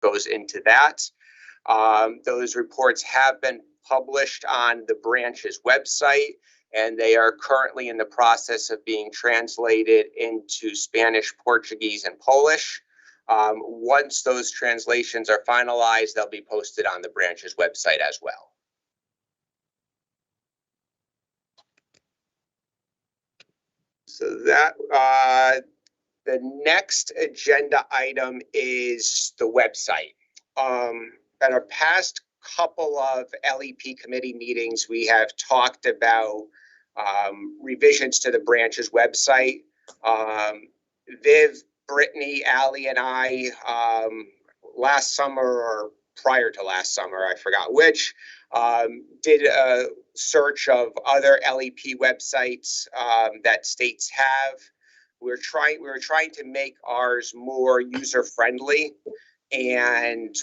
goes into that. Those reports have been published on the branch's website, and they are currently in the process of being translated into Spanish, Portuguese, and Polish. Once those translations are finalized, they'll be posted on the branch's website as well. So that the next agenda item is the website. At our past couple of LEP committee meetings, we have talked about revisions to the branch's website. Viv, Brittany, Allie, and I, last summer or prior to last summer, I forgot which, did a search of other LEP websites that states have. We were trying to make ours more user-friendly, and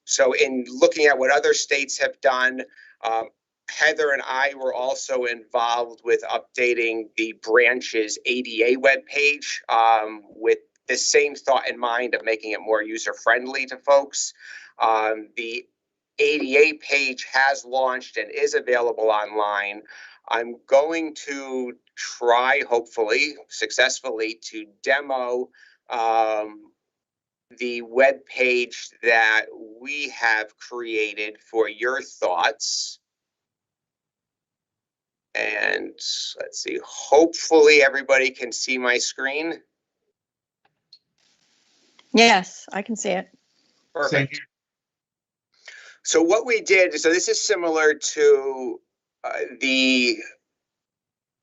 so in looking at what other states have done, Heather and I were also involved with updating the branch's ADA webpage with the same thought in mind of making it more user-friendly to folks. The ADA page has launched and is available online. I'm going to try, hopefully, successfully, to demo the web page that we have created for your thoughts. And let's see, hopefully everybody can see my screen. Yes, I can see it. Perfect. So what we did, so this is similar to the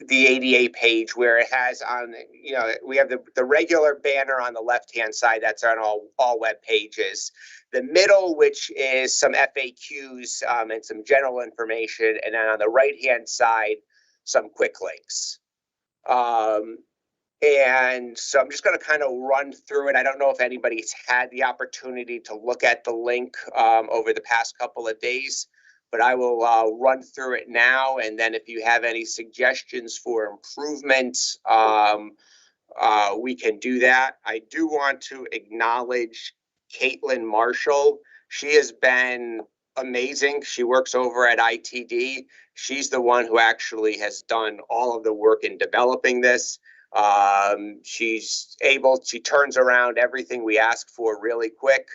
ADA page where it has on, you know, we have the regular banner on the left-hand side that's on all web pages. The middle, which is some FAQs and some general information, and then on the right-hand side, some quick links. And so I'm just going to kind of run through it. I don't know if anybody's had the opportunity to look at the link over the past couple of days, but I will run through it now. And then if you have any suggestions for improvement, we can do that. I do want to acknowledge Caitlin Marshall. She has been amazing. She works over at ITD. She's the one who actually has done all of the work in developing this. She turns around everything we ask for really quick.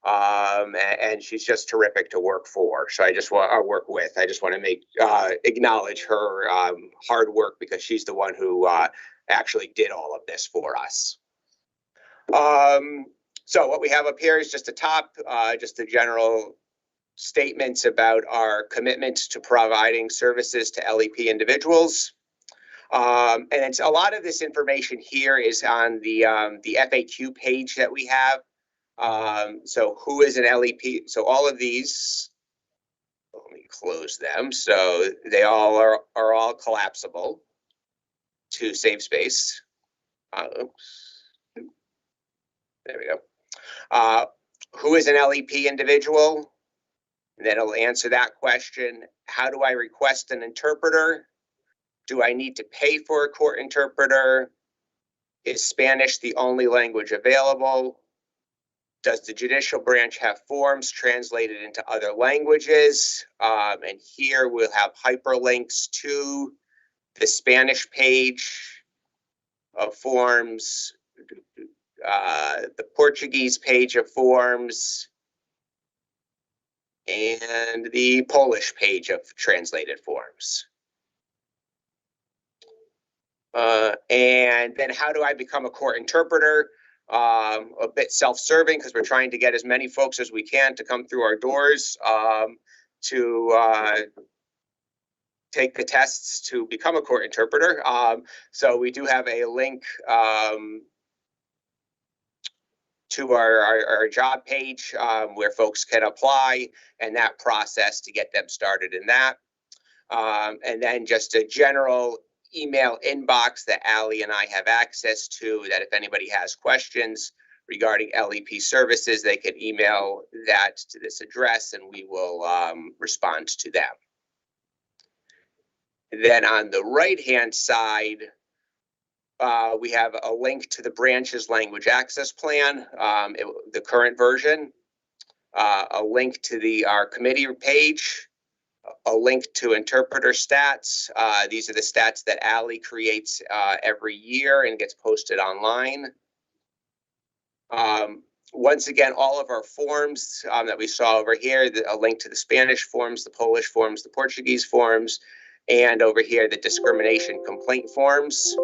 And she's just terrific to work for. So I just want to work with. I just want to acknowledge her hard work because she's the one who actually did all of this for us. So what we have up here is just just the general statements about our commitment to providing services to LEP individuals. And it's a lot of this information here is on the FAQ page that we have. So who is an LEP? So all of these, let me close them. So they all are all collapsible to save space. Oops. There we go. Who is an LEP individual? And then it'll answer that question. How do I request an interpreter? Do I need to pay for a court interpreter? Is Spanish the only language available? Does the judicial branch have forms translated into other languages? And here we'll have hyperlinks to the Spanish page of forms, the Portuguese page of forms, and the Polish page of translated forms. And then how do I become a court interpreter? A bit self-serving because we're trying to get as many folks as we can to come through our doors to take the tests to become a court interpreter. So we do have a link to our job page where folks can apply and that process to get them started in that. And then just a general email inbox that Allie and I have access to, that if anybody has questions regarding LEP services, they can email that to this address and we will respond to them. And then on the right-hand side, we have a link to the branch's language access plan, the current version. a link to our committee page, a link to interpreter stats. These are the stats that Allie creates every year and gets posted online. Once again, all of our forms that we saw over here, a link to the Spanish forms, the Polish forms, the Portuguese forms, and over here, the discrimination complaint forms.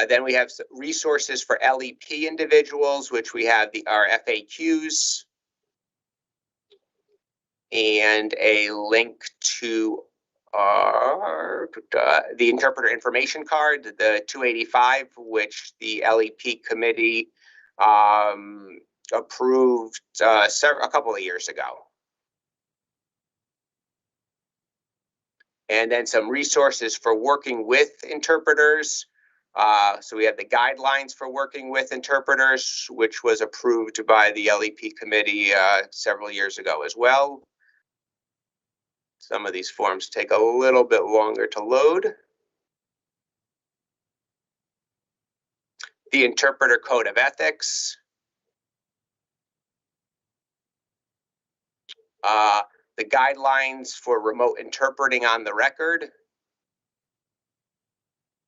Then we have resources for LEP individuals, which we have our FAQs and a link to the interpreter information card, the 285, which the LEP committee approved a couple of years ago. And then some resources for working with interpreters. So we have the guidelines for working with interpreters, which was approved by the LEP committee several years ago as well. Some of these forms take a little bit longer to load. The Interpreter Code of Ethics. The guidelines for remote interpreting on the record.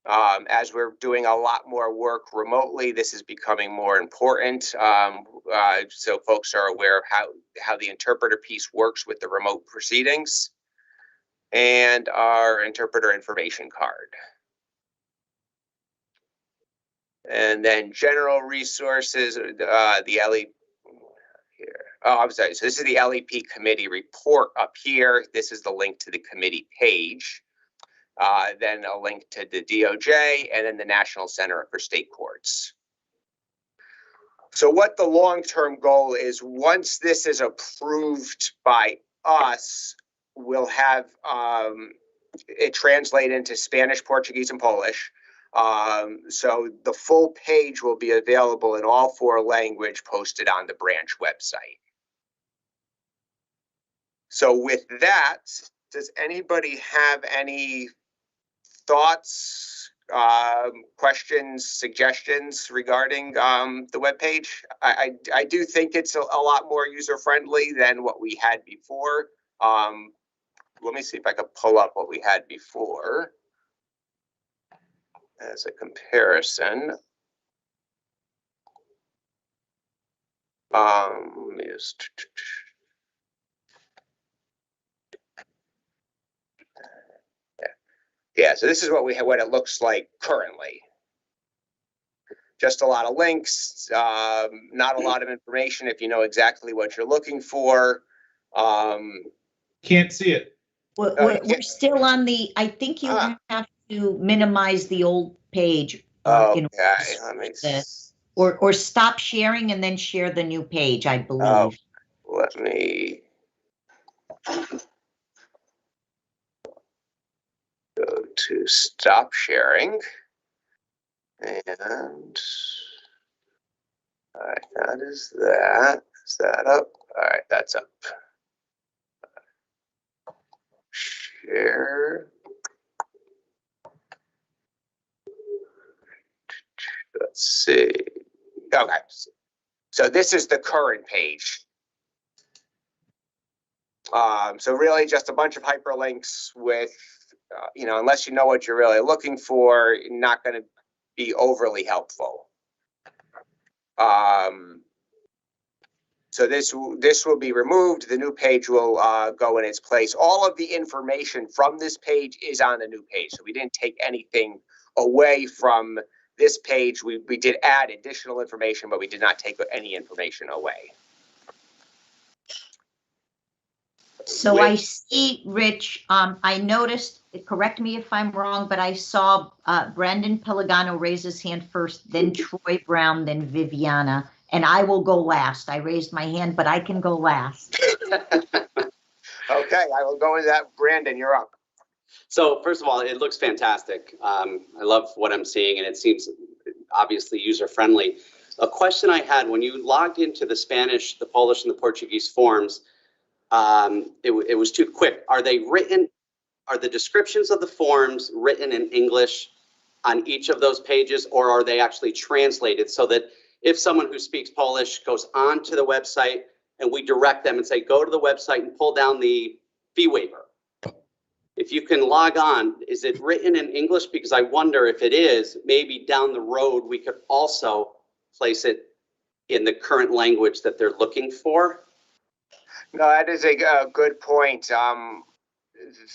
As we're doing a lot more work remotely, this is becoming more important. So folks are aware of how the interpreter piece works with the remote proceedings. And our interpreter information card. And then general resources, the LEP here. Oh, I'm sorry. So this is the LEP committee report up here. This is the link to the committee page. Then a link to the DOJ and then the National Center for State Courts. So what the long-term goal is, once this is approved by us, we'll have it translate into Spanish, Portuguese, and Polish. So the full page will be available in all 4 languages posted on the branch website. So with that, does anybody have any thoughts, questions, suggestions regarding the webpage? I do think it's a lot more user-friendly than what we had before. Let me see if I can pull up what we had before as a comparison. Yeah, so this is what it looks like currently. Just a lot of links, not a lot of information if you know exactly what you're looking for. Can't see it. We're still on the, I think you have to minimize the old page. Okay, let me or stop sharing and then share the new page, I believe. Let me go to stop sharing. And all right, that is that. Is that up? All right, that's up. Share. Let's see. Okay, so this is the current page. So really just a bunch of hyperlinks with, unless you know what you're really looking for, not going to be overly helpful. So this will be removed. The new page will go in its place. All of the information from this page is on the new page. So we didn't take anything away from this page. We did add additional information, but we did not take any information away. So I see, Rich, I noticed, correct me if I'm wrong, but I saw Brandon Pelagano raise his hand first, then Troy Brown, then Viviana, and I will go last. I raised my hand, but I can go last. Okay, I will go into that. Brandon, you're up. So first of all, it looks fantastic. I love what I'm seeing, and it seems obviously user-friendly. A question I had, when you logged into the Spanish, the Polish, and the Portuguese forms, it was too quick. Are the descriptions of the forms written in English on each of those pages, or are they actually translated so that if someone who speaks Polish goes onto the website and we direct them and say, go to the website and pull down the fee waiver. If you can log on, is it written in English? Because I wonder if it is, maybe down the road, we could also place it in the current language that they're looking for. No, that is a good point.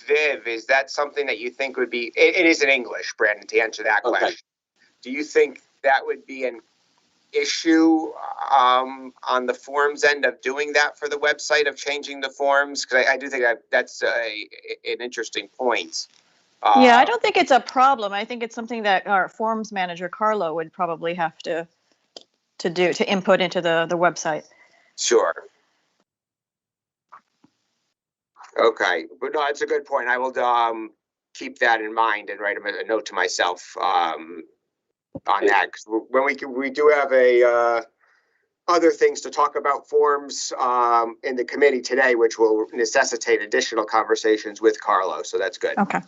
Viv, is that something that you think would be, it is in English, Brandon, to answer that Okay. question. Do you think that would be an issue on the forms end of doing that for the website, of changing the forms? Because I do think that's an interesting point. Yeah, I don't think it's a problem. I think it's something that our forms manager, Carlo, would probably have to input into the website. Sure. Okay, but no, that's a good point. I will keep that in mind and write a note to myself on that. Because when we do have other things to talk about forms in the committee today, which will necessitate additional conversations with Carlo. So that's good. Okay.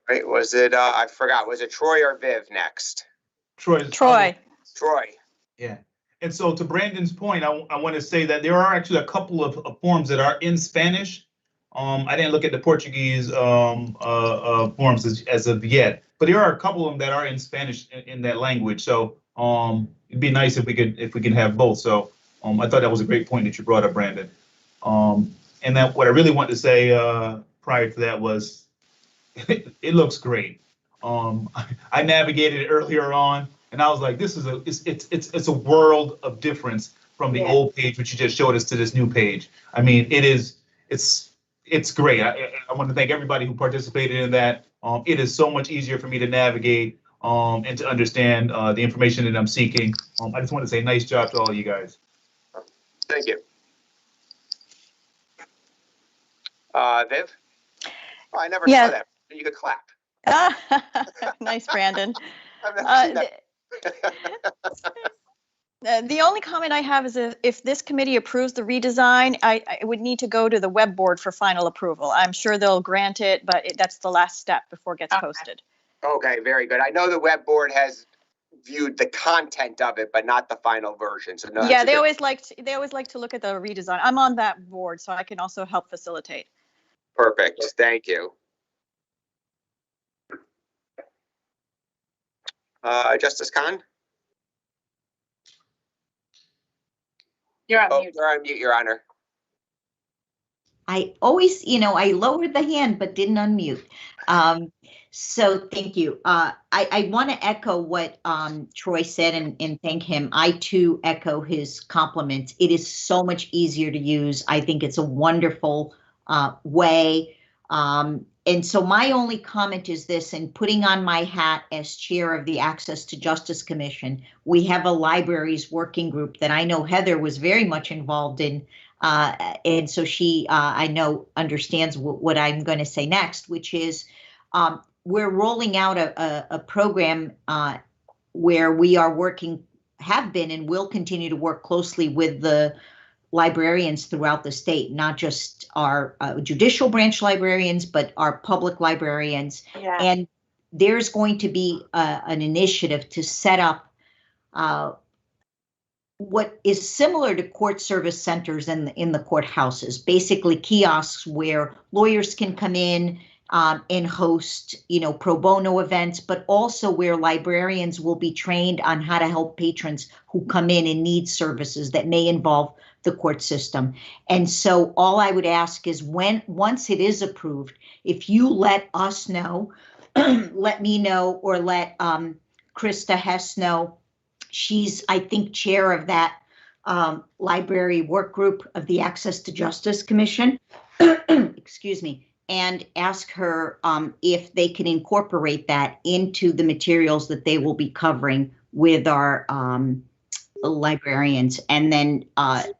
Right? Was it? I forgot. Was it Troy or Viv next? Troy. Troy. Troy. Yeah. And so to Brandon's point, I want to say that there are actually a couple of forms that are in Spanish. I didn't look at the Portuguese forms as of yet, but there are a couple of them that are in Spanish in that language. So it'd be nice if we can have both. So I thought that was a great point that you brought up, Brandon. And that what I really wanted to say prior to that was it looks great. I navigated it earlier on, and I was like, "This is it's a world of difference from the old page, which you just showed us, to this new page." I mean, it's great. I want to thank everybody who participated in that. It is so much easier for me to navigate and to understand the information that I'm seeking. I just want to say nice job to all you guys. Thank you. Viv? Oh, I never saw that. You could clap. Nice, Brandon. I've never seen that. The only comment I have is if this committee approves the redesign, I would need to go to the web board for final approval. I'm sure they'll grant it, but that's the last step before it gets posted. Okay, very good. I know the web board has viewed the content of it, but not the final version. So no, Yeah, they always like to look at the redesign. I'm on that board, so I can also help facilitate. Perfect. Thank you. Justice Khan? You're on mute. You're on mute, Your Honor. I always, I lowered the hand but didn't unmute. So thank you. I want to echo what Troy said and thank him. I too echo his compliments. It is so much easier to use. I think it's a wonderful way. And so my only comment is this, and putting on my hat as chair of the Access to Justice Commission, we have a libraries working group that I know Heather was very much involved in. And so she, I know, understands what I'm going to say next, which is we're rolling out a program where we are working, have been and will continue to work closely with the librarians throughout the state, not just our judicial branch librarians, but our public librarians. Yeah. And there's going to be an initiative to set up what is similar to court service centers in the courthouses, basically kiosks where lawyers can come in and host, pro bono events, but also where librarians will be trained on how to help patrons who come in and need services that may involve the court system. And so all I would ask is once it is approved, if you let us know, let me know, or let Krista Hess know. She's, I think, chair of that library work group of the Access to Justice Commission. Excuse me. And ask her if they can incorporate that into the materials that they will be covering with our librarians. And then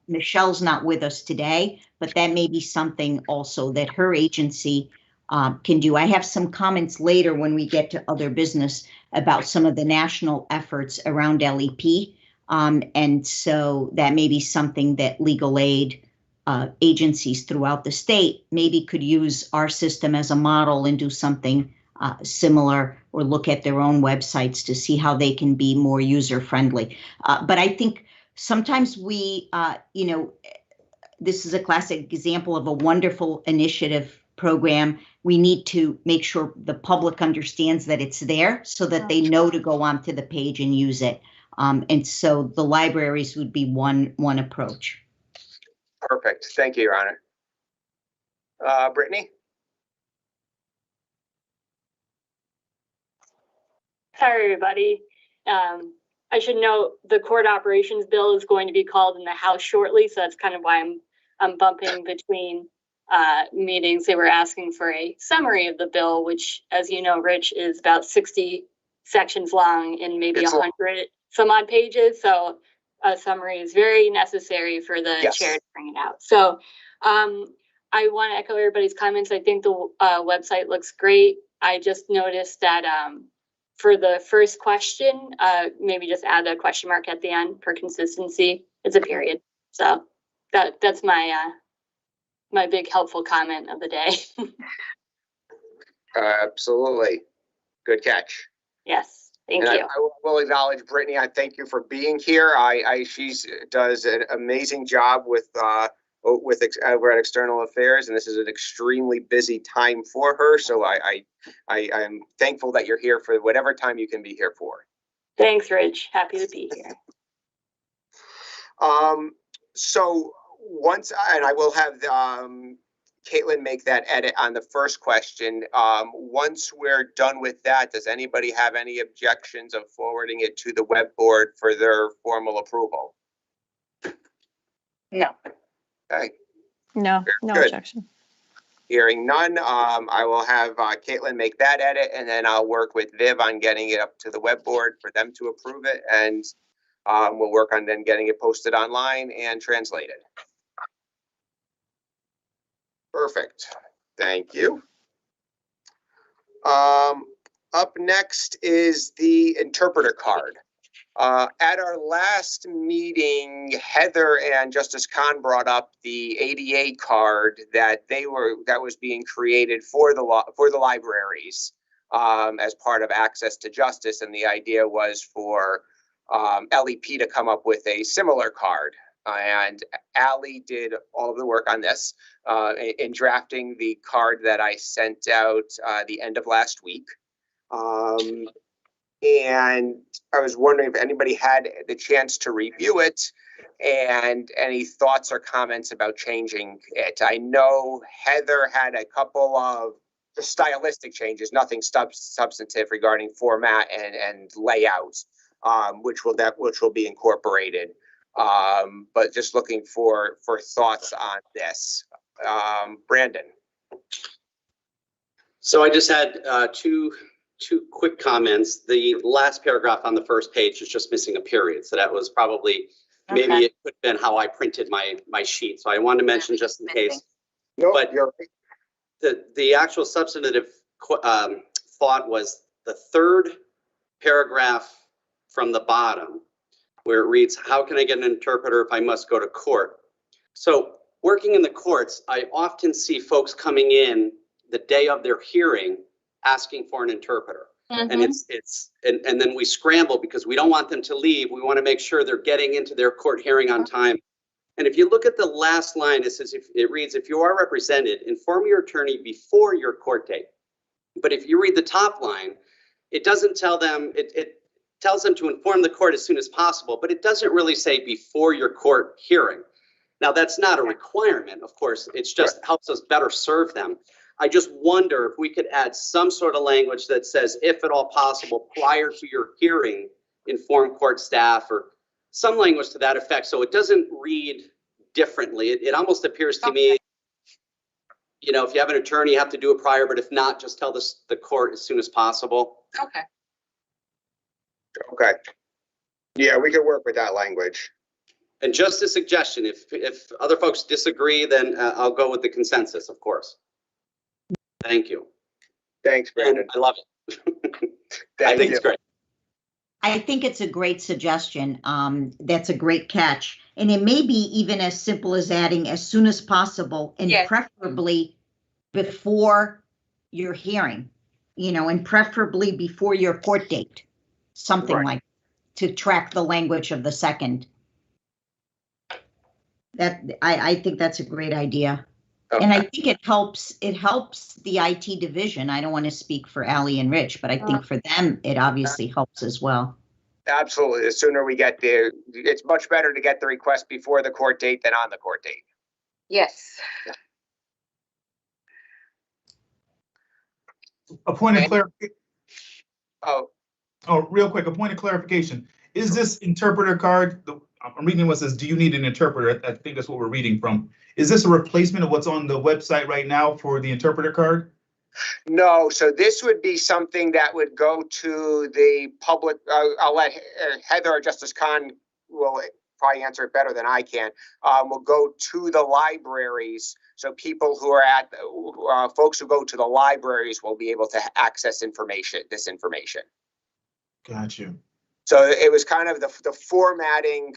Michelle's not with us today, but that may be something also that her agency can do. I have some comments later when we get to other business about some of the national efforts around LEP. And so that may be something that legal aid agencies throughout the state maybe could use our system as a model and do something similar, or look at their own websites to see how they can be more user friendly. But I think sometimes we, this is a classic example of a wonderful initiative program. We need to make sure the public understands that it's there so that they know to go onto the page and use it. And so the libraries would be one approach. Perfect. Thank you, Your Honor. Brittany? Hi, everybody. I should note the court operations bill is going to be called in the House shortly, so that's kind of why I'm bumping between meetings. They were asking for a summary of the bill, which, as you know, Rich, is about 60 sections long and maybe 100 some odd pages. So a summary is very necessary for the chair to bring it out. So I want to echo everybody's comments. I think the website looks great. I just noticed that for the first question, maybe just add a question mark at the end for consistency. It's a period. So that's my my big helpful comment of the day. Absolutely. Good catch. Yes. Thank you. I will acknowledge Brittany. I thank you for being here. She does an amazing job with over at External Affairs, and this is an extremely busy time for her. So I'm thankful that you're here for whatever time you can be here for. Thanks, Rich. Happy to be here. So once, and I will have Caitlin make that edit on the first question. Once we're done with that, does anybody have any objections of forwarding it to the web board for their formal approval? No. Okay. No Good. objection. Hearing none, I will have Caitlin make that edit, and then I'll work with Viv on getting it up to the web board for them to approve it, and we'll work on then getting it posted online and translated. Perfect. Thank you. Up next is the interpreter card. At our last meeting, Heather and Justice Khan brought up the ADA card that was being created for the libraries as part of Access to Justice, and the idea was for LEP to come up with a similar card. And Allie did all of the work on this in drafting the card that I sent out the end of last week. And I was wondering if anybody had the chance to review it and any thoughts or comments about changing it. I know Heather had a couple of stylistic changes, nothing substantive regarding format and layout, which will be incorporated. But just looking for thoughts on this. Brandon. So I just had two quick comments. The last paragraph on the first page is just missing a period. So that was probably, maybe it could have been how I printed my sheet. So I wanted to mention just in case. Nope, but you're right. The actual substantive thought was the third paragraph from the bottom, where it reads, how can I get an interpreter if I must go to court? So working in the courts, I often see folks coming in the day of their hearing asking for an interpreter. And and then we scramble because we don't want them to leave. We want to make sure they're getting into their court hearing on time. And if you look at the last line, it says, it reads, if you are represented, inform your attorney before your court date. But if you read the top line, it doesn't tell them, it tells them to inform the court as soon as possible, but it doesn't really say before your court hearing. Now, that's not a requirement, of course. It's just helps us better serve them. I just wonder if we could add some sort of language that says, if at all possible, prior to your hearing, inform court staff, or some language to that effect, so it doesn't read differently. It almost appears to me, you know, if you have an attorney, you have to do it prior, but if not, just tell the court as soon as possible. Okay. Yeah, we could work with that language. And just a suggestion, if other folks disagree, then I'll go with the consensus, of course. Thank you. Thanks, Brandon. And I love it. I Thank think you. it's great. I think it's a great suggestion. That's a great catch. And it may be even as simple as adding as soon as possible and Yes. preferably before your hearing, and preferably before your court date, something Right. like to track the language of the second. I think that's a great idea. And I think it helps the IT division. I don't want to speak for Ally and Rich, but I think for them, it obviously helps as well. Absolutely. The sooner we get there, it's much better to get the request before the court date than on the court date. Yes. A point of clarification. Oh, Real quick, a point of clarification. Is this interpreter card, I'm reading what says, do you need an interpreter? I think that's what we're reading from. Is this a replacement of what's on the website right now for the interpreter card? no, so this would be something that would go to the public. I'll let Heather or Justice Khan will probably answer it better than I can. Will go to the libraries. So people who are at, folks who go to the libraries will be able to access this information. Got you. So it was kind of the formatting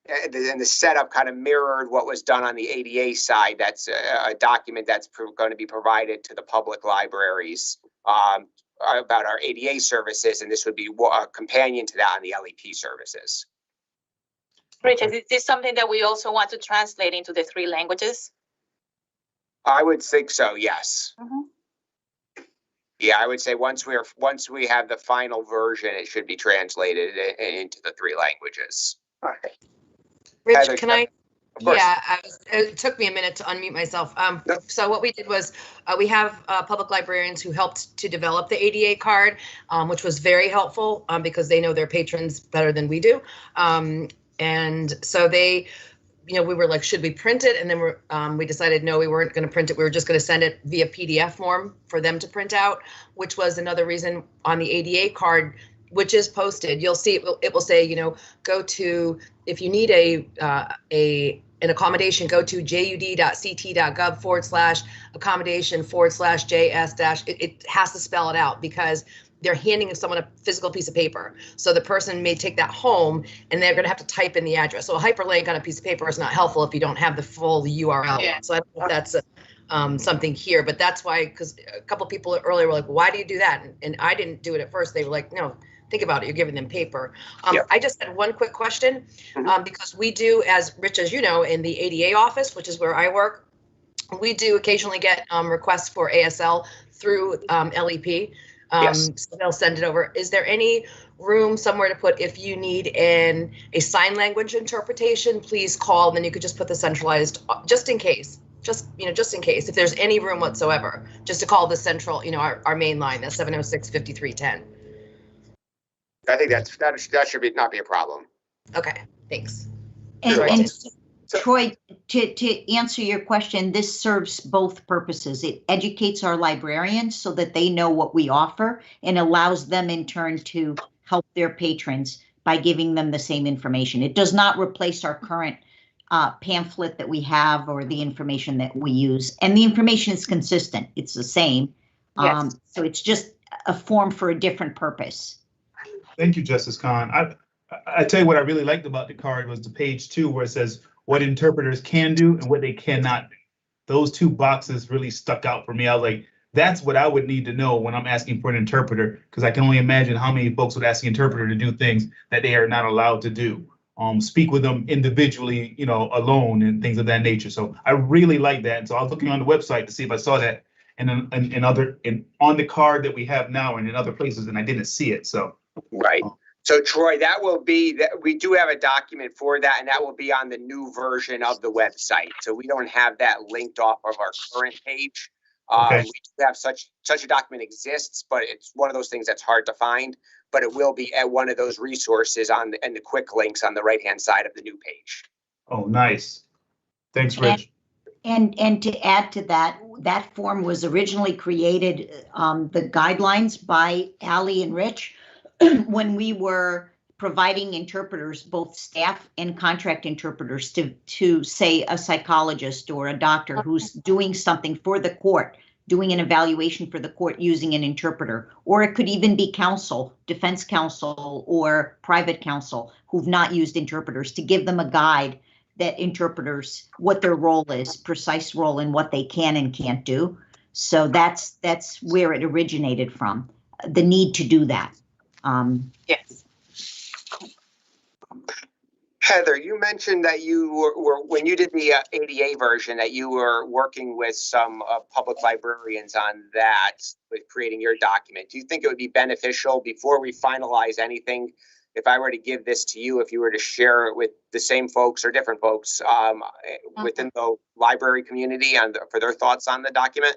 and the setup kind of mirrored what was done on the ADA side. That's a document that's going to be provided to the public libraries about our ADA services, and this would be a companion to that on the LEP services. Richard, is this something that we also want to translate into the 3 languages? I would think so, yes. Mm-hmm. Yeah, I would say once we have the final version, it should be translated into the 3 languages. All right. Rich, Heather, can I? of course. Yeah, it took me a minute to unmute myself. So what we did was we have public librarians who helped to develop the ADA card, which was very helpful because they know their patrons better than we do. And so they, we were like, should we print it? And then we decided, no, we weren't going to print it. We were just going to send it via PDF form for them to print out, which was another reason on the ADA card, which is posted. You'll see it will say, go to, if you need an accommodation, go to jud.ct.gov/accommodation/JS-. It has to spell it out because they're handing someone a physical piece of paper. So the person may take that home and they're going to have to type in the address. So a hyperlink on a piece of paper is not helpful if you don't have the full URL. Yeah. So I don't know if that's something here, but that's why, because a couple people earlier were like, why do you do that? And I didn't do it at first. They were like, no, think about it. You're giving them paper. I just had one quick question because we do, as Rich, as you know, in the ADA office, which is where I work, we do occasionally get requests for ASL through LEP. Yes. So they'll send it over. Is there any room somewhere to put, if you need a sign language interpretation, please call, and then you could just put the centralized, just in case, just in case, if there's any room whatsoever, just to call the central, our main line, that's 706-5310. I think that should not be a problem. Okay, thanks. And Troy, to answer your question, this serves both purposes. It educates our librarians so that they know what we offer and allows them in turn to help their patrons by giving them the same information. It does not replace our current pamphlet that we have or the information that we use. And the information is consistent. It's the same. Yes. So it's just a form for a different purpose. Thank you, Justice Khan. I tell you what I really liked about the card was the page 2 where it says what interpreters can do and what they cannot do. Those 2 boxes really stuck out for me. I was like, that's what I would need to know when I'm asking for an interpreter, because I can only imagine how many folks would ask the interpreter to do things that they are not allowed to do. Speak with them individually, alone and things of that nature. So I really like that. And so I was looking on the website to see if I saw that on the card that we have now and in other places, and I didn't see it. So. Right. So Troy, that will be that we do have a document for that, and that will be on the new version of the website. So we don't have that linked off of our current page. Okay. We do have such a document exists, but it's one of those things that's hard to find. But it will be at one of those resources and the quick links on the right-hand side of the new page. Oh, nice. Thanks, Rich. And to add to that, that form was originally created, the guidelines by Ally and Rich, when we were providing interpreters, both staff and contract interpreters, to say a psychologist or a doctor who's doing something for the court doing an evaluation for the court using an interpreter, or it could even be counsel, defense counsel or private counsel who've not used interpreters, to give them a guide that interpreters, what their role is, precise role, and what they can and can't do. So that's where it originated from, the need to do that. Yes. Heather, you mentioned that you were when you did the ADA version, that you were working with some public librarians on that, with creating your document. Do you think it would be beneficial, before we finalize anything, if I were to give this to you, if you were to share it with the same folks or different folks within the library community for their thoughts on the document?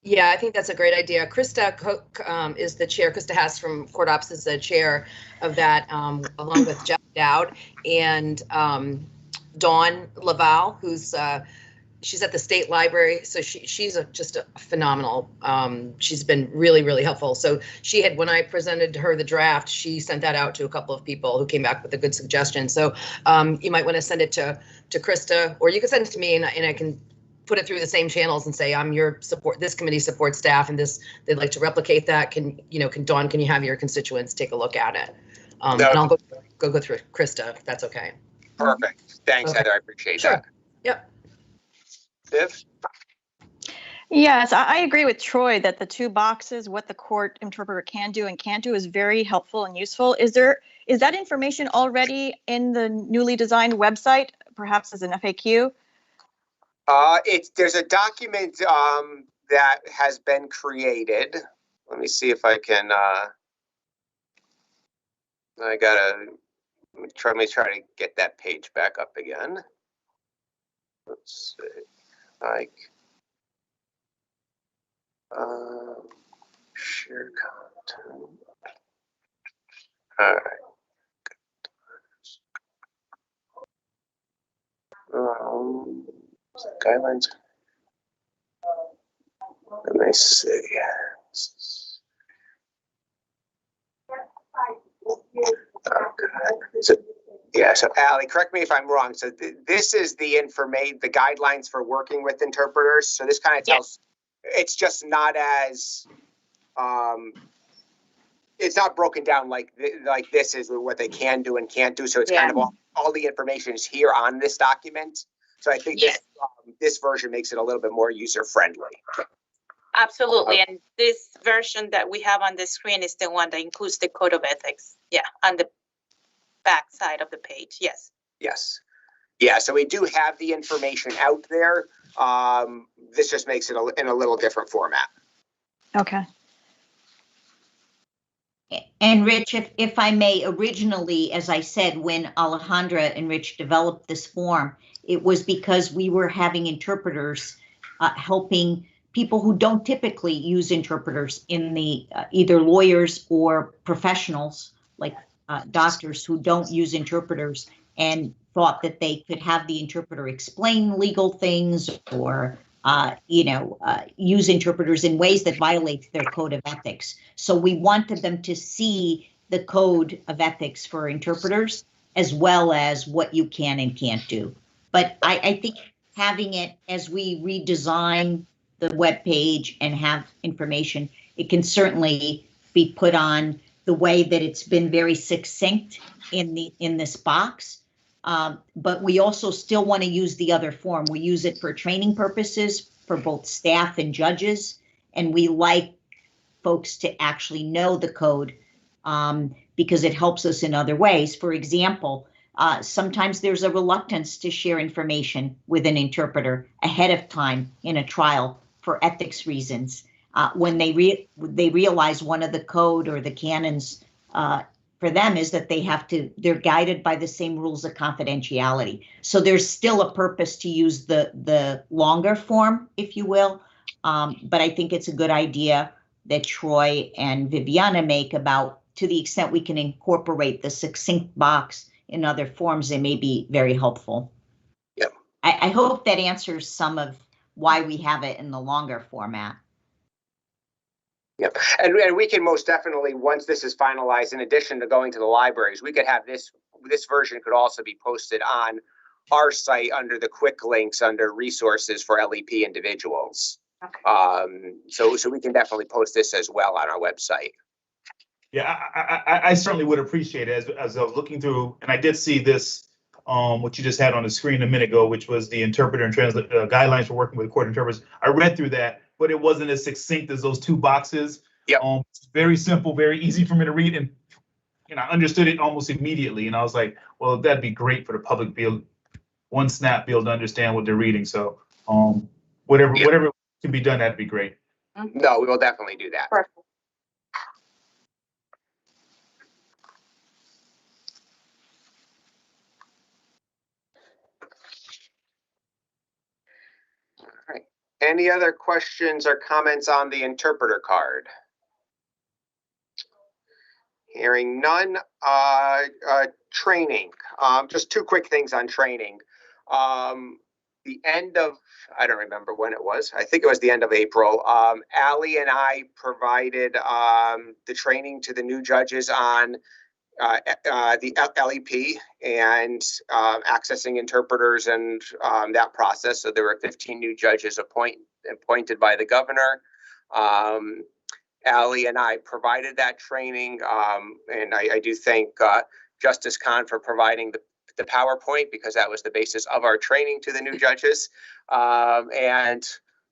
Yeah, I think that's a great idea. Krista Cook is the chair. Krista Hess from Court Ops is the chair of that, along with Jeff Dowd and Dawn Laval, who's she's at the State Library. So she's just a phenomenal. She's been really, really helpful. So she had, when I presented her the draft, she sent that out to a couple of people who came back with a good suggestion. So you might want to send it to Krista, or you can send it to me, and I can put it through the same channels and say, I'm your support, this committee support staff, and they'd like to replicate that. Can Dawn, can you have your constituents take a look at it? And I'll go through Krista, if that's okay. Perfect. Thanks, Okay. Heather. I appreciate Sure. that. Yep. Viv? Yes, I agree with Troy that the 2 boxes, what the court interpreter can do and can't do, is very helpful and useful. Is that information already in the newly designed website, perhaps as an FAQ? There's a document that has been created. Let me see if I can. Let me try to get that page back up again. Let's see. Share content. All right. Guidelines. Let me see. So Allie, correct me if I'm wrong. So this is the information, the guidelines for working with interpreters. So this kind of tells, it's just not as, it's not broken down like this is what they can do and can't do. So it's kind of all the information is here on this document. So I think this version makes it a little bit more user friendly. Absolutely. And this version that we have on the screen is the one that includes the code of ethics. Yeah, on the back side of the page. Yes. Yes. Yeah, so we do have the information out there. This just makes it in a little different format. Okay. And Rich, if I may, originally, as I said, when Alejandra and Rich developed this form, it was because we were having interpreters helping people who don't typically use interpreters in the either lawyers or professionals like doctors who don't use interpreters, and thought that they could have the interpreter explain legal things or use interpreters in ways that violate their code of ethics. So we wanted them to see the code of ethics for interpreters as well as what you can and can't do. But I think having it as we redesign the web page and have information, it can certainly be put on the way that it's been very succinct in this box. But we also still want to use the other form. We use it for training purposes for both staff and judges, and we like folks to actually know the code because it helps us in other ways. For example, sometimes there's a reluctance to share information with an interpreter ahead of time in a trial for ethics reasons. When they realize one of the code or the canons for them is that they're guided by the same rules of confidentiality. So there's still a purpose to use the longer form, if you will. But I think it's a good idea that Troy and Viviana make about, to the extent we can incorporate the succinct box in other forms, they may be very helpful. Yep. I hope that answers some of why we have it in the longer format. Yep. And we can most definitely, once this is finalized, in addition to going to the libraries, we could have this version could also be posted on our site under the quick links under resources for LEP individuals. Okay. So we can definitely post this as well on our website. Yeah, I certainly would appreciate it as I was looking through, and I did see this, what you just had on the screen a minute ago, which was the interpreter and translate guidelines for working with court interpreters. I read through that, but it wasn't as succinct as those two boxes. Yep. Very simple, very easy for me to read, and I understood it almost immediately. And I was like, well, that'd be great for the public one snap be able to understand what they're reading. So whatever can be done, that'd be great. No, we will definitely do that. Perfect. All right. Any other questions or comments on the interpreter card? Hearing none. Training. Just two quick things on training. The end of, I don't remember when it was. I think it was the end of April. Allie and I provided the training to the new judges on the LEP and accessing interpreters and that process. So there were 15 new judges appointed by the governor. Allie and I provided that training, and I do thank Justice Khan for providing the PowerPoint, because that was the basis of our training to the new judges. And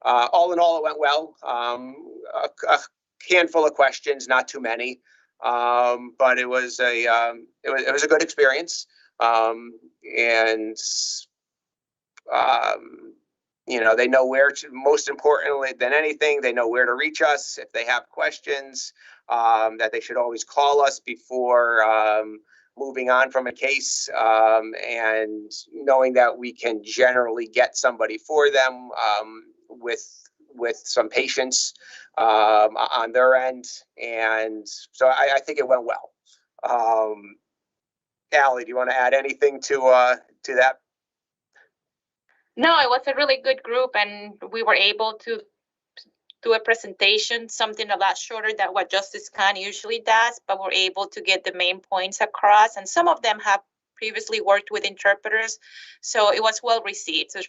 all in all, it went well. A handful of questions, not too many, but it was a good experience. They know where to, most importantly than anything, they know where to reach us if they have questions, that they should always call us before moving on from a case, and knowing that we can generally get somebody for them with some patience on their end. And so I think it went well. Allie, do you want to add anything to that? No, it was a really good group, and we were able to do a presentation, something a lot shorter than what Justice Khan usually does, but we're able to get the main points across. And some of them have previously worked with interpreters, so it was well received. So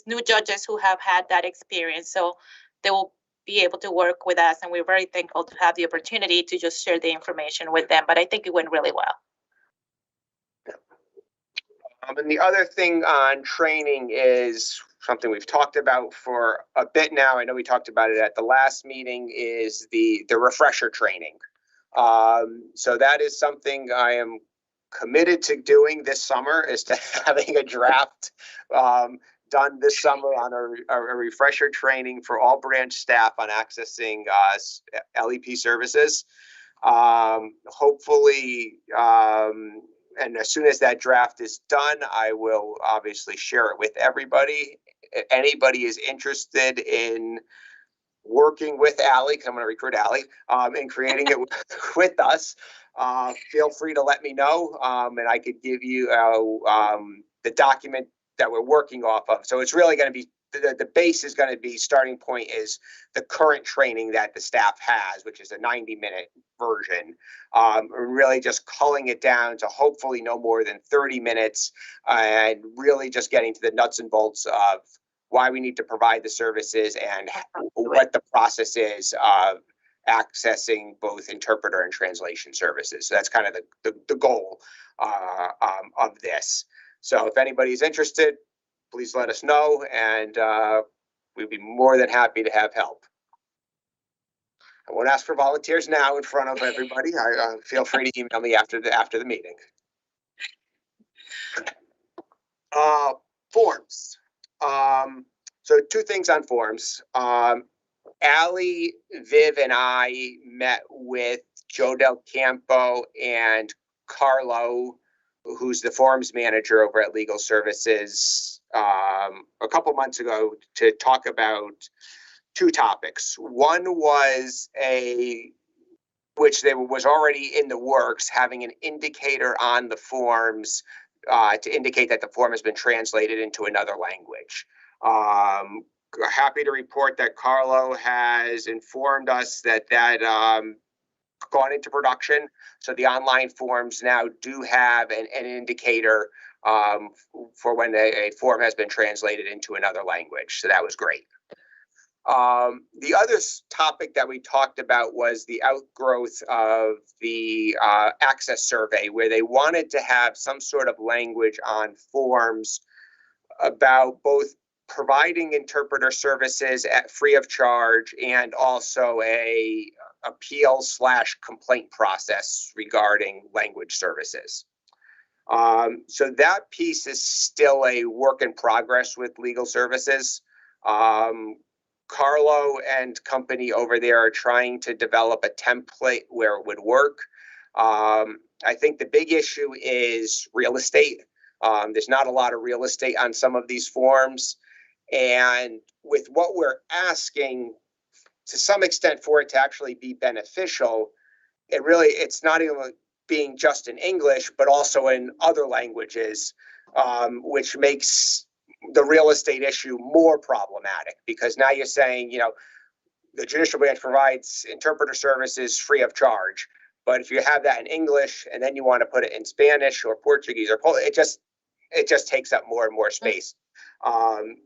new judges who have had that experience, so they will be able to work with us, and we're very thankful to have the opportunity to just share the information with them. But I think it went really well. And the other thing on training is something we've talked about for a bit now. I know we talked about it at the last meeting, is the refresher training. So that is something I am committed to doing this summer, is to having a draft done this summer on a refresher training for all branch staff on accessing LEP services. Hopefully, and as soon as that draft is done, I will obviously share it with everybody. If anybody is interested in working with Allie, because I'm going to recruit Allie, and creating it with us, feel free to let me know, and I could give you the document that we're working off of. So it's really going to be, the base is going to be, starting point is the current training that the staff has, which is a 90-minute version. Really just culling it down to hopefully no more than 30 minutes, and really just getting to the nuts and bolts of why we need to provide the services and what the process is of accessing both interpreter and translation services. So that's kind of the goal of this. So if anybody's interested, please let us know, and we'd be more than happy to have help. I won't ask for volunteers now in front of everybody. Feel free to email me after the meeting. Forms. So two things on forms. Allie, Viv, and I met with Joe Del Campo and Carlo, who's the forms manager over at Legal Services, a couple months ago, to talk about two topics. One was which there was already in the works, having an indicator on the forms to indicate that the form has been translated into another language. Happy to report that Carlo has informed us that gone into production. So the online forms now do have an indicator for when a form has been translated into another language. So that was great. The other topic that we talked about was the outgrowth of the access survey, where they wanted to have some sort of language on forms about both providing interpreter services at free of charge and also a appeal/complaint process regarding language services. So that piece is still a work in progress with legal services. Carlo and company over there are trying to develop a template where it would work. I think the big issue is real estate. There's not a lot of real estate on some of these forms. And with what we're asking, to some extent, for it to actually be beneficial, it's not even being just in English, but also in other languages, which makes the real estate issue more problematic, because now you're saying, the judicial branch provides interpreter services free of charge. But if you have that in English and then you want to put it in Spanish or Portuguese or Polish, it just takes up more and more space.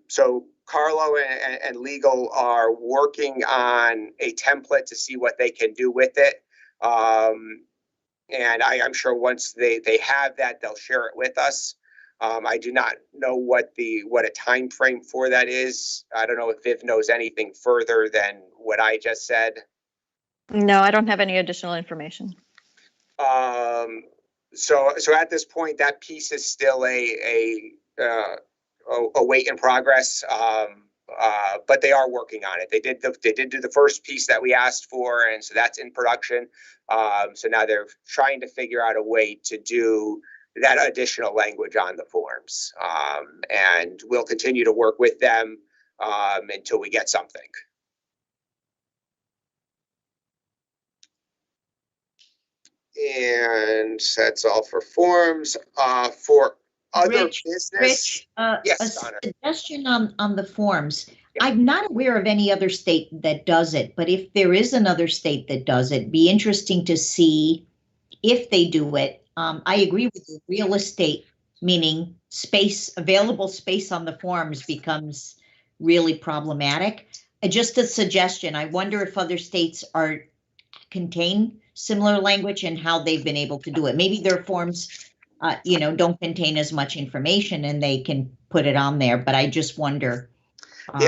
So Carlo and legal are working on a template to see what they can do with it. And I'm sure once they have that, they'll share it with us. I do not know what a time frame for that is. I don't know if Viv knows anything further than what I just said. No, I don't have any additional information. So at this point, that piece is still a wait in progress. But they are working on it. They did do the first piece that we asked for, and so that's in production. So now they're trying to figure out a way to do that additional language on the forms. And we'll continue to work with them until we get something. And that's all for forms. For other business. Rich, yes, a Donna. suggestion on the forms. I'm not aware of any other state that does it, but if there is another state that does it, be interesting to see if they do it. I agree with you. Real estate, meaning available space on the forms, becomes really problematic. Just a suggestion. I wonder if other states contain similar language and how they've been able to do it. Maybe their forms, don't contain as much information and they can put it on there. But I just wonder. We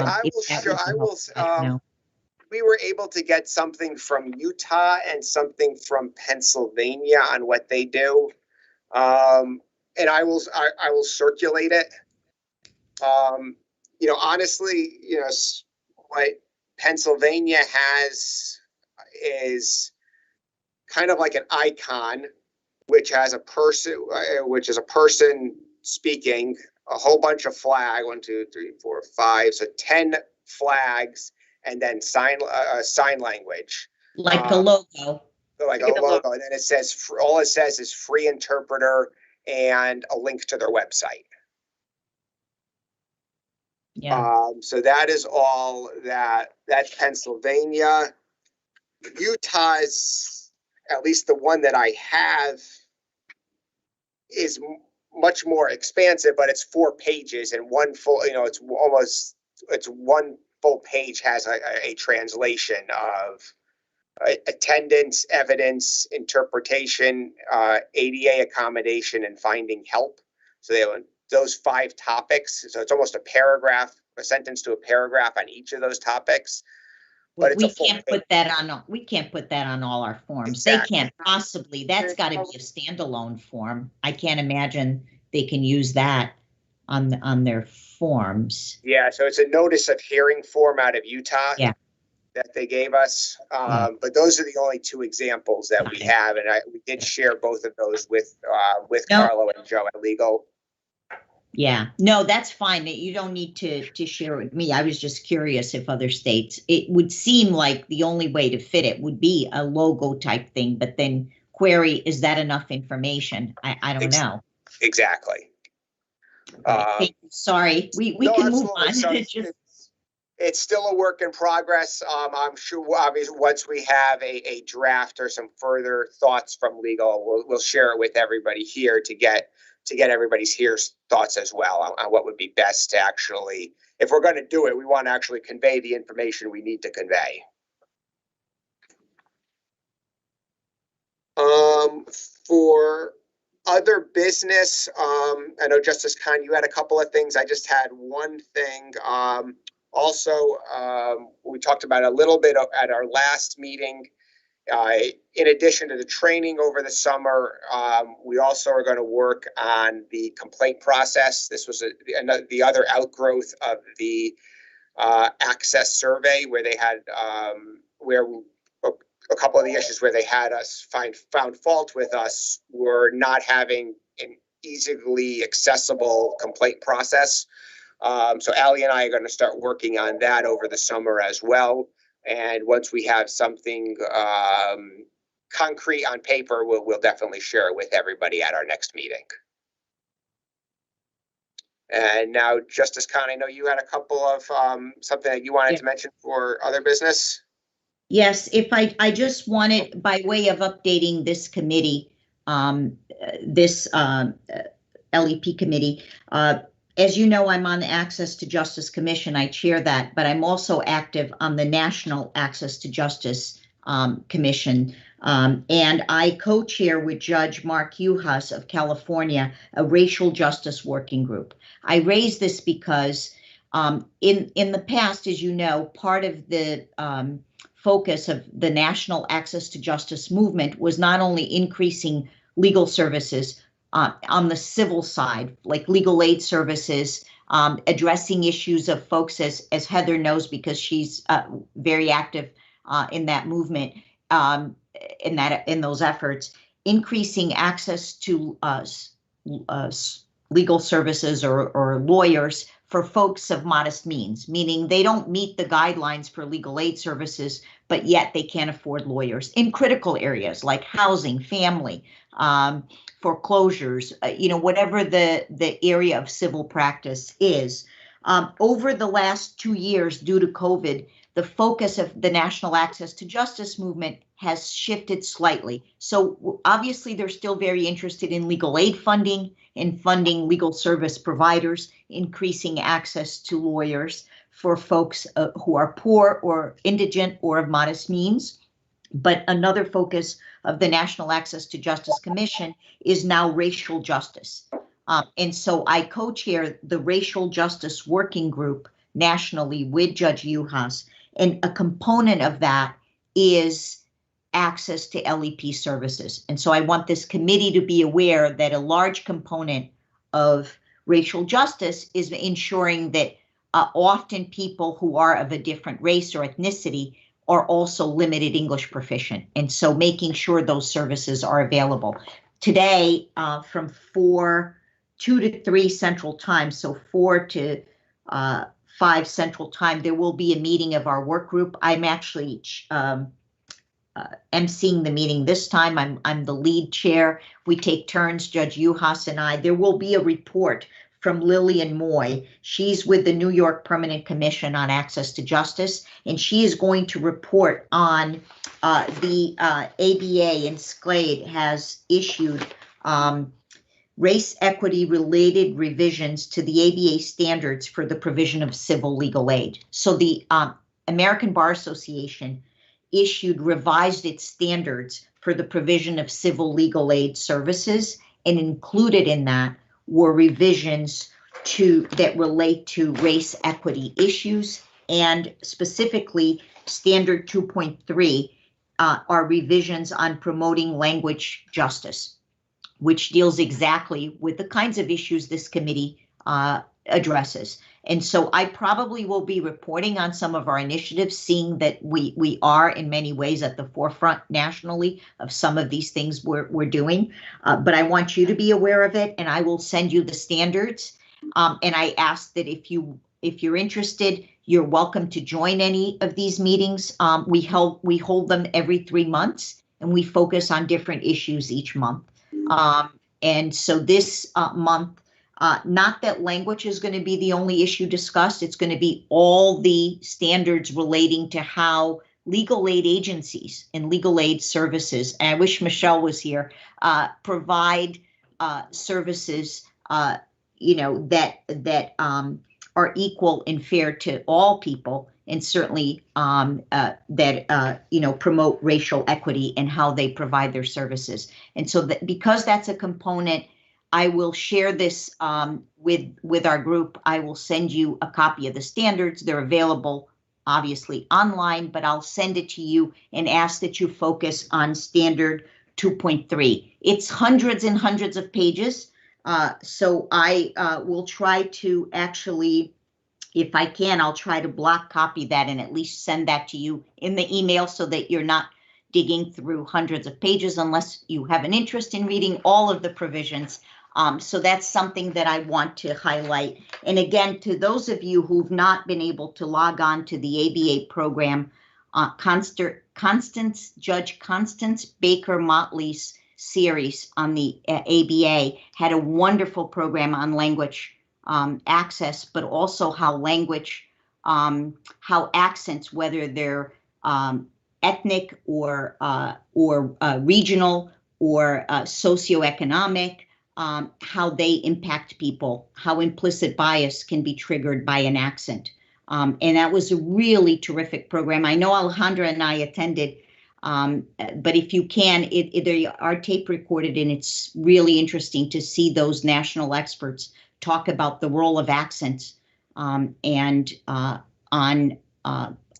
were able to get something from Utah and something from Pennsylvania on what they do. And I will circulate it. Honestly, what Pennsylvania has is kind of like an icon, which is a person speaking, a whole bunch of flags, 1, 2, 3, 4, 5, so 10 flags, and then sign language. Like a logo. Like a logo, and then all it says is free interpreter and a link to their website. Yeah. So that is all that's Pennsylvania. Utah's, at least the one that I have, is much more expansive, but it's 4 pages and one full, it's one full page has a translation of attendance, evidence, interpretation, ADA accommodation, and finding help. So they have those 5 topics. So it's almost a sentence to a paragraph on each of those topics. But we can't put that on all our forms. Exactly. They can't possibly. That's got to be a standalone form. I can't imagine they can use that on their forms. Yeah, so it's a notice of hearing form out of Utah. Yeah. That they gave us. But those are the only 2 examples that we have, and we did share both of those with Carlo and Joe at legal. Yeah, no, that's fine. You don't need to share it with me. I was just curious if other states. It would seem like the only way to fit it would be a logo type thing, but then query, is that enough information? I don't know. Exactly. Sorry, we can move on. So it's still a work in progress. I'm sure, obviously, once we have a draft or some further thoughts from legal, we'll share it with everybody here to get everybody's thoughts as well on what would be best to actually if we're going to do it, we want to actually convey the information we need to convey. For other business, I know Justice Khan, you had a couple of things. I just had one thing. Also, we talked about a little bit at our last meeting. In addition to the training over the summer, we also are going to work on the complaint process. This was the other outgrowth of the access survey, where they had where a couple of the issues where they had us found fault with us were not having an easily accessible complaint process. So Allie and I are going to start working on that over the summer as well. And once we have something concrete on paper, we'll definitely share it with everybody at our next meeting. And now, Justice Khan, I know you had a couple of something that you wanted to mention for other business. Yes, I just wanted, by way of updating this committee, this LEP committee, as you know, I'm on the Access to Justice Commission. I chair that, but I'm also active on the National Access to Justice Commission. And I co-chair with Judge Mark Uhas of California, a racial justice working group. I raise this because in the past, as you know, part of the focus of the National Access to Justice movement was not only increasing legal services on the civil side, like legal aid services, addressing issues of folks, as Heather knows, because she's very active in that movement, in those efforts, increasing access to legal services or lawyers for folks of modest means, meaning they don't meet the guidelines for legal aid services, but yet they can't afford lawyers in critical areas like housing, family, foreclosures, whatever the area of civil practice is. Over the last 2 years, due to COVID, the focus of the National Access to Justice movement has shifted slightly. So obviously they're still very interested in legal aid funding, in funding legal service providers, increasing access to lawyers for folks who are poor or indigent or of modest means. But another focus of the National Access to Justice Commission is now racial justice. And so I co-chair the Racial Justice Working Group nationally with Judge Uhas. And a component of that is access to LEP services. And so I want this committee to be aware that a large component of racial justice is ensuring that often people who are of a different race or ethnicity are also limited English proficient. And so making sure those services are available. Today, from 2 to 3 Central Time, so 4 to 5 Central Time, there will be a meeting of our work group. I'm actually emceeing the meeting this time. I'm the lead chair. We take turns, Judge Uhas and I. There will be a report from Lillian Moy. She's with the New York Permanent Commission on Access to Justice, and she is going to report on the ABA, and SCLAID has issued race equity related revisions to the ABA standards for the provision of civil legal aid. So the American Bar Association revised its standards for the provision of civil legal aid services, and included in that were revisions that relate to race equity issues, and specifically Standard 2.3 are revisions on promoting language justice, which deals exactly with the kinds of issues this committee addresses. And so I probably will be reporting on some of our initiatives, seeing that we are in many ways at the forefront nationally of some of these things we're doing. But I want you to be aware of it, and I will send you the standards. And I ask that if you're interested, you're welcome to join any of these meetings. We hold them every 3 months, and we focus on different issues each month. And so this month, not that language is going to be the only issue discussed. It's going to be all the standards relating to how legal aid agencies and legal aid services, and I wish Michelle was here, provide services, that are equal and fair to all people, and certainly that promote racial equity and how they provide their services. And so that because that's a component, I will share this with our group. I will send you a copy of the standards. They're available obviously online, but I'll send it to you and ask that you focus on standard 2.3. It's hundreds and hundreds of pages. So I will try to actually, if I can, I'll try to block copy that and at least send that to you in the email so that you're not digging through hundreds of pages unless you have an interest in reading all of the provisions. So that's something that I want to highlight. And again, to those of you who've not been able to log on to the ABA program, Judge Constance Baker Motley's series on the ABA had a wonderful program on language access, but also how language, how accents, whether they're ethnic or regional or socioeconomic, how they impact people, how implicit bias can be triggered by an accent. And that was a really terrific program. I know Alejandra and I attended, but if you can, they are tape recorded, and it's really interesting to see those national experts talk about the role of accents and on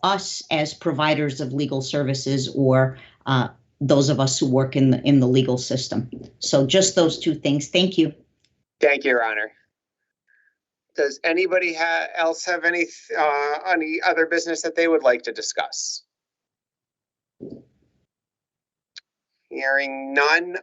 us as providers of legal services or those of us who work in the legal system. So just those two things. Thank you. Thank you, Your Honor. Does anybody else have any other business that they would like to discuss? Hearing none.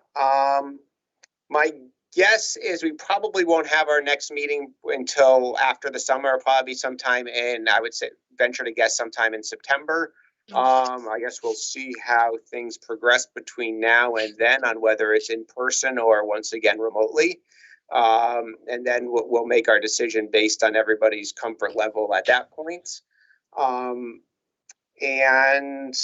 My guess is we probably won't have our next meeting until after the summer. It'll probably be sometime in, I would say, venture to guess sometime in September. I guess we'll see how things progress between now and then on whether it's in person or once again remotely. And then we'll make our decision based on everybody's comfort level at that point. And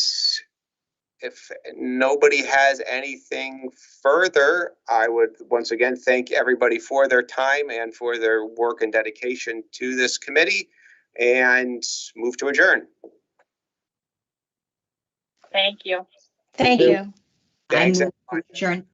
if nobody has anything further, I would once again thank everybody for their time and for their work and dedication to this committee, and move to adjourn. Thank you. Thank you. Thanks. I move to adjourn.